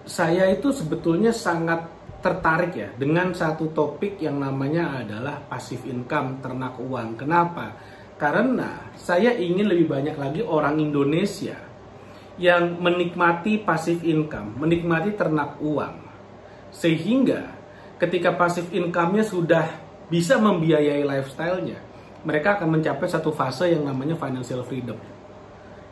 Saya itu sebetulnya sangat tertarik ya dengan satu topik yang namanya adalah passive income, ternak uang. Kenapa? Karena saya ingin lebih banyak lagi orang Indonesia yang menikmati passive income, menikmati ternak uang. Sehingga ketika passive income-nya sudah bisa membiayai lifestyle-nya, mereka akan mencapai satu fase yang namanya financial freedom.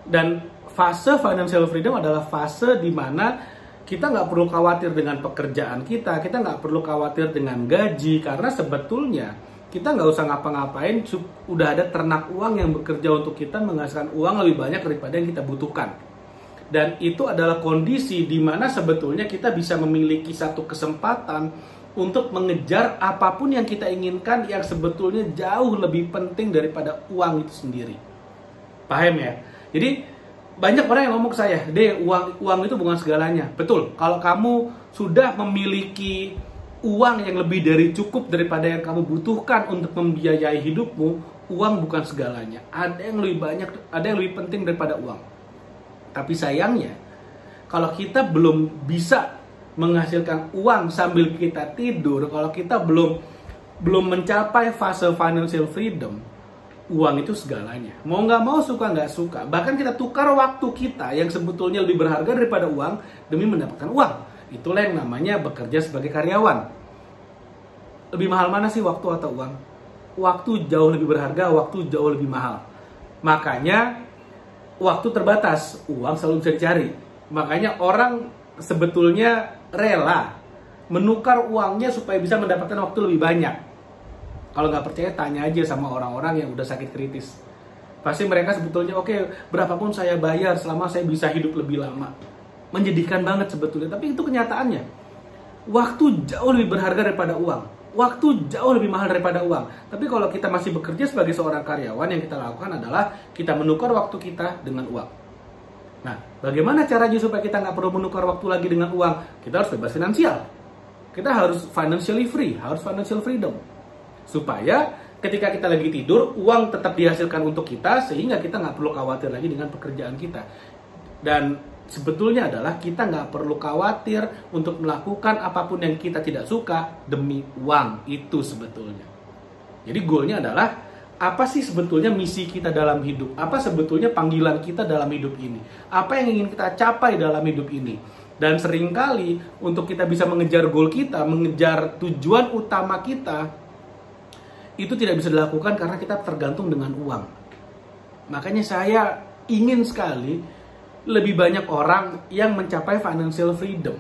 Dan fase financial freedom adalah fase di mana kita nggak perlu khawatir dengan pekerjaan kita nggak perlu khawatir dengan gaji, karena sebetulnya kita nggak usah ngapa-ngapain, udah ada ternak uang yang bekerja untuk kita menghasilkan uang lebih banyak daripada yang kita butuhkan. Dan itu adalah kondisi di mana sebetulnya kita bisa memiliki satu kesempatan untuk mengejar apapun yang kita inginkan yang sebetulnya jauh lebih penting daripada uang itu sendiri. Paham ya? Jadi banyak orang yang ngomong ke saya, uang itu bukan segalanya. Betul, kalau kamu sudah memiliki uang yang lebih dari cukup daripada yang kamu butuhkan untuk membiayai hidupmu, uang bukan segalanya. Ada yang lebih banyak, ada yang lebih penting daripada uang. Tapi sayangnya, kalau kita belum bisa menghasilkan uang sambil kita tidur, kalau kita belum mencapai fase financial freedom, uang itu segalanya. Mau nggak mau, suka nggak suka. Bahkan kita tukar waktu kita yang sebetulnya lebih berharga daripada uang demi mendapatkan uang. Itulah yang namanya bekerja sebagai karyawan. Lebih mahal mana sih, waktu atau uang? Waktu jauh lebih berharga, waktu jauh lebih mahal. Makanya waktu terbatas, uang selalu bisa dicari. Makanya orang sebetulnya rela menukar uangnya supaya bisa mendapatkan waktu lebih banyak. Kalau nggak percaya, tanya aja sama orang-orang yang udah sakit kritis. Pasti mereka sebetulnya, oke, berapapun saya bayar selama saya bisa hidup lebih lama. Menjadikan banget sebetulnya, tapi itu kenyataannya. Waktu jauh lebih berharga daripada uang. Waktu jauh lebih mahal daripada uang. Tapi kalau kita masih bekerja sebagai seorang karyawan, yang kita lakukan adalah kita menukar waktu kita dengan uang. Nah, bagaimana caranya supaya kita nggak perlu menukar waktu lagi dengan uang? Kita harus bebas finansial. Kita harus financially free, harus financial freedom. Supaya ketika kita lagi tidur, uang tetap dihasilkan untuk kita, sehingga kita nggak perlu khawatir lagi dengan pekerjaan kita. Dan sebetulnya adalah kita nggak perlu khawatir untuk melakukan apapun yang kita tidak suka demi uang. Itu sebetulnya. Jadi goalnya adalah, apa sih sebetulnya misi kita dalam hidup? Apa sebetulnya panggilan kita dalam hidup ini? Apa yang ingin kita capai dalam hidup ini? Dan seringkali untuk kita bisa mengejar goal kita, mengejar tujuan utama kita, itu tidak bisa dilakukan karena kita tergantung dengan uang. Makanya saya ingin sekali lebih banyak orang yang mencapai financial freedom.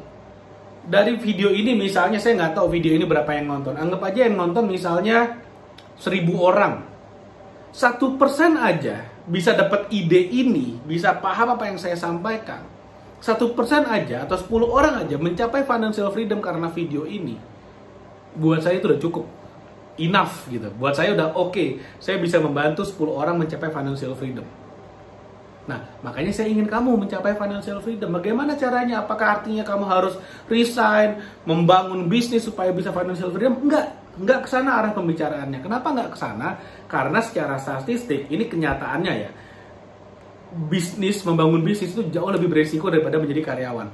Dari video ini misalnya, saya nggak tahu video ini berapa yang nonton. Anggap aja yang nonton misalnya 1000 orang. 1% aja bisa dapat ide ini, bisa paham apa yang saya sampaikan. 1% aja atau 10 orang aja mencapai financial freedom karena video ini. Buat saya itu udah cukup. Enough gitu. Buat saya udah oke. Saya bisa membantu 10 orang mencapai financial freedom. Nah, makanya saya ingin kamu mencapai financial freedom. Bagaimana caranya? Apakah artinya kamu harus resign, membangun bisnis supaya bisa financial freedom? Enggak ke sana arah pembicaraannya. Kenapa enggak ke sana? Karena secara statistik, ini kenyataannya ya. Membangun bisnis itu jauh lebih beresiko daripada menjadi karyawan.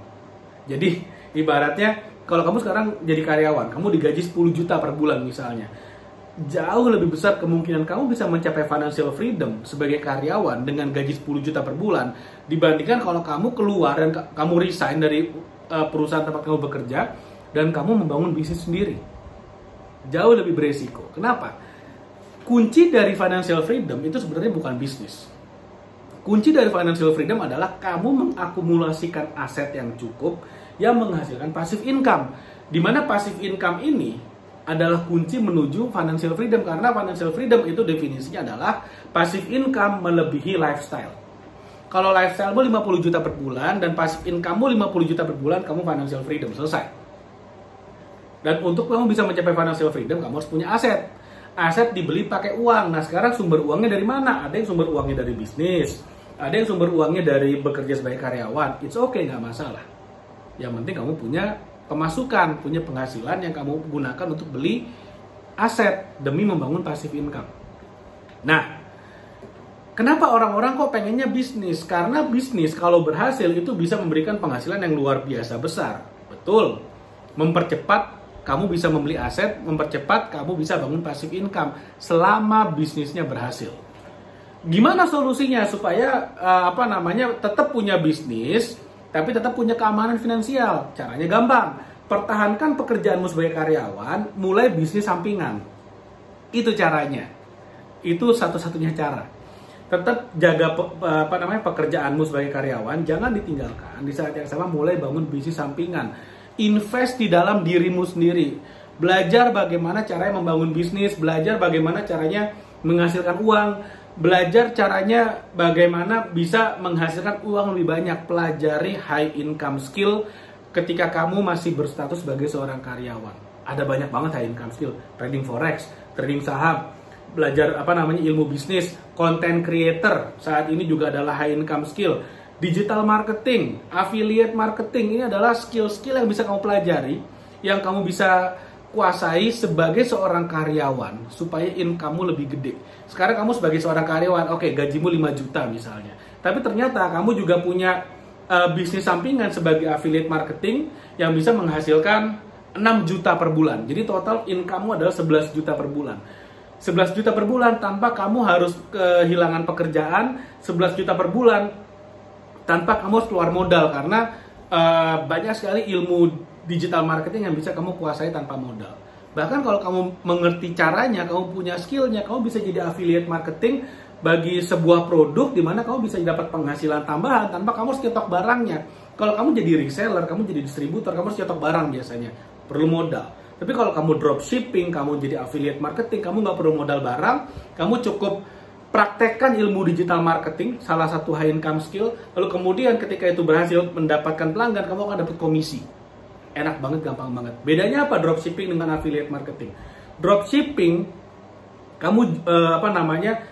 Jadi, ibaratnya kalau kamu sekarang jadi karyawan, kamu digaji 10 juta per bulan misalnya, jauh lebih besar kemungkinan kamu bisa mencapai financial freedom sebagai karyawan dengan gaji 10 juta per bulan dibandingkan kalau kamu keluar dan kamu resign dari perusahaan tempat kamu bekerja dan kamu membangun bisnis sendiri. Jauh lebih beresiko. Kenapa? Kunci dari financial freedom itu sebenarnya bukan bisnis. Kunci dari financial freedom adalah kamu mengakumulasikan aset yang cukup yang menghasilkan passive income. Di mana passive income ini adalah kunci menuju financial freedom, karena financial freedom itu definisinya adalah passive income melebihi lifestyle. Kalau lifestyle-mu 50 juta per bulan dan passive income-mu 50 juta per bulan, kamu financial freedom, selesai. Dan untuk kamu bisa mencapai financial freedom, kamu harus punya aset. Aset dibeli pakai uang. Nah, sekarang sumber uangnya dari mana? Ada yang sumber uangnya dari bisnis, ada yang sumber uangnya dari bekerja sebagai karyawan. It's okay, nggak masalah. Yang penting kamu punya pemasukan, punya penghasilan yang kamu gunakan untuk beli aset demi membangun passive income. Nah, Kenapa orang-orang kok pengennya bisnis? Karena bisnis kalau berhasil itu bisa memberikan penghasilan yang luar biasa besar. Betul. Mempercepat kamu bisa membeli aset, mempercepat kamu bisa bangun passive income selama bisnisnya berhasil. Gimana solusinya supaya tetap punya bisnis tapi tetap punya keamanan finansial? Caranya gampang. Pertahankan pekerjaanmu sebagai karyawan, mulai bisnis sampingan. Itu caranya. Itu satu-satunya cara. Tetap jaga pekerjaanmu sebagai karyawan, jangan ditinggalkan. Di saat yang sama mulai bangun bisnis sampingan. Invest di dalam dirimu sendiri. Belajar bagaimana caranya membangun bisnis, belajar bagaimana caranya menghasilkan uang, belajar caranya bagaimana bisa menghasilkan uang lebih banyak. Pelajari high income skill ketika kamu masih berstatus sebagai seorang karyawan. Ada banyak banget high income skill. Trading forex, trading saham, belajar ilmu bisnis, content creator saat ini juga adalah high income skill. Digital marketing, affiliate marketing, ini adalah skill-skill yang bisa kamu pelajari, yang kamu bisa kuasai sebagai seorang karyawan supaya income-mu lebih gede. Sekarang kamu sebagai seorang karyawan, oke, gajimu 5 juta misalnya. Tapi ternyata kamu juga punya bisnis sampingan sebagai affiliate marketing yang bisa menghasilkan 6 juta per bulan. Jadi total income-mu adalah 11 juta per bulan. 11 juta per bulan tanpa kamu harus kehilangan pekerjaan, 11 juta per bulan tanpa kamu harus keluar modal, karena banyak sekali ilmu digital marketing yang bisa kamu kuasai tanpa modal. Bahkan kalau kamu mengerti caranya, kamu punya skillnya, kamu bisa jadi affiliate marketing bagi sebuah produk di mana kamu bisa dapat penghasilan tambahan tanpa kamu harus nyetok barangnya. Kalau kamu jadi reseller, kamu jadi distributor, kamu harus nyetok barang biasanya, perlu modal. Tapi kalau kamu dropshipping, kamu jadi affiliate marketing, kamu nggak perlu modal barang, kamu cukup praktekkan ilmu digital marketing, salah satu high income skill, lalu kemudian ketika itu berhasil mendapatkan pelanggan, kamu akan dapat komisi. Enak banget, gampang banget. Bedanya apa dropshipping dengan affiliate marketing? Dropshipping, kamu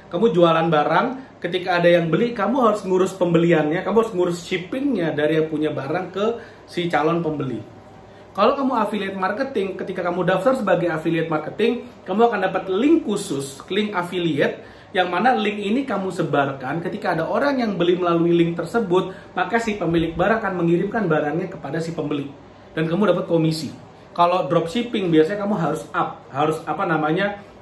kamu jualan barang, ketika ada yang beli, kamu harus ngurus pembeliannya, kamu harus ngurus shippingnya dari yang punya barang ke si calon pembeli. Kalau kamu affiliate marketing, ketika kamu daftar sebagai affiliate marketing, kamu akan dapat link khusus, link affiliate, yang mana link ini kamu sebarkan. Ketika ada orang yang beli melalui link tersebut, maka si pemilik barang akan mengirimkan barangnya kepada si pembeli, dan kamu dapat komisi. Kalau dropshipping biasanya kamu harus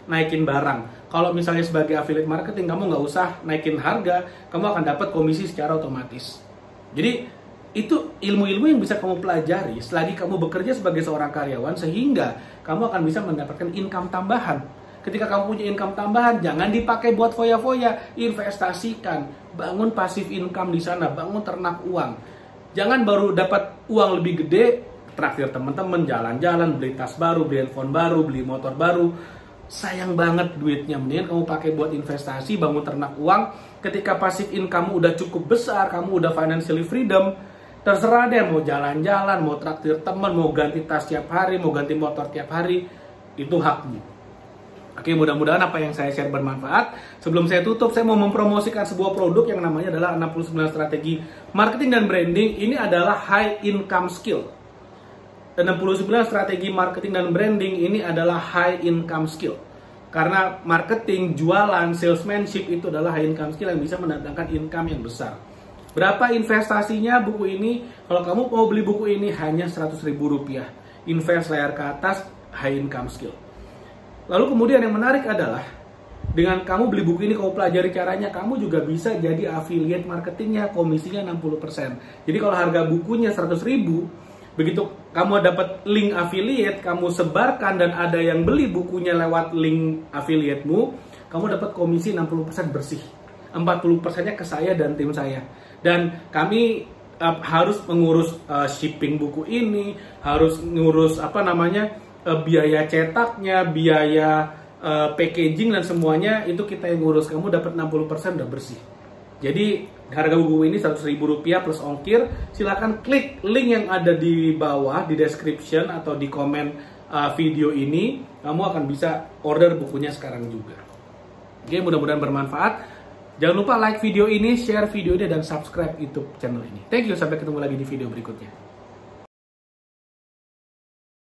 naikin barang. Kalau misalnya sebagai affiliate marketing, kamu nggak usah naikin harga, kamu akan dapat komisi secara otomatis. Jadi itu ilmu-ilmu yang bisa kamu pelajari selagi kamu bekerja sebagai seorang karyawan, sehingga kamu akan bisa mendapatkan income tambahan. Ketika kamu punya income tambahan, jangan dipakai buat foya-foya, investasikan, bangun passive income di sana, bangun ternak uang. Jangan baru dapat uang lebih gede, traktir teman-teman, jalan-jalan, beli tas baru, beli handphone baru, beli motor baru. Sayang banget duitnya. Mendingan kamu pakai buat investasi, bangun ternak uang. Ketika passive income udah cukup besar, kamu udah financially freedom, terserah deh mau jalan-jalan, mau traktir teman, mau ganti tas tiap hari, mau ganti motor tiap hari, itu hakmu. Oke, mudah-mudahan apa yang saya share bermanfaat. Sebelum saya tutup, saya mau mempromosikan sebuah produk yang namanya adalah 69 strategi marketing dan branding. Ini adalah high income skill. 69 strategi marketing dan branding ini adalah high income skill. Karena marketing, jualan, salesmanship itu adalah high income skill yang bisa mendatangkan income yang besar. Berapa investasinya buku ini? Kalau kamu mau beli buku ini hanya Rp100.000. Invest layar ke atas, high income skill. Lalu kemudian yang menarik adalah, dengan kamu beli buku ini, kamu pelajari caranya, kamu juga bisa jadi affiliate marketingnya, komisinya 60%. Jadi kalau harga bukunya 100.000, begitu kamu dapat link affiliate, kamu sebarkan dan ada yang beli bukunya lewat link affiliate-mu, kamu dapat komisi 60% bersih. 40%-nya ke saya dan tim saya. Dan kami harus mengurus shipping buku ini, harus ngurus biaya cetaknya, biaya packaging dan semuanya itu kita yang ngurus. Kamu dapat 60% udah bersih. Jadi harga buku ini Rp100.000 plus ongkir. Silahkan klik link yang ada di bawah di description atau di komen video ini. Kamu akan bisa order bukunya sekarang juga. Oke, mudah-mudahan bermanfaat. Jangan lupa like video ini, share video ini, dan subscribe YouTube channel ini. Thank you, sampai ketemu lagi di video berikutnya.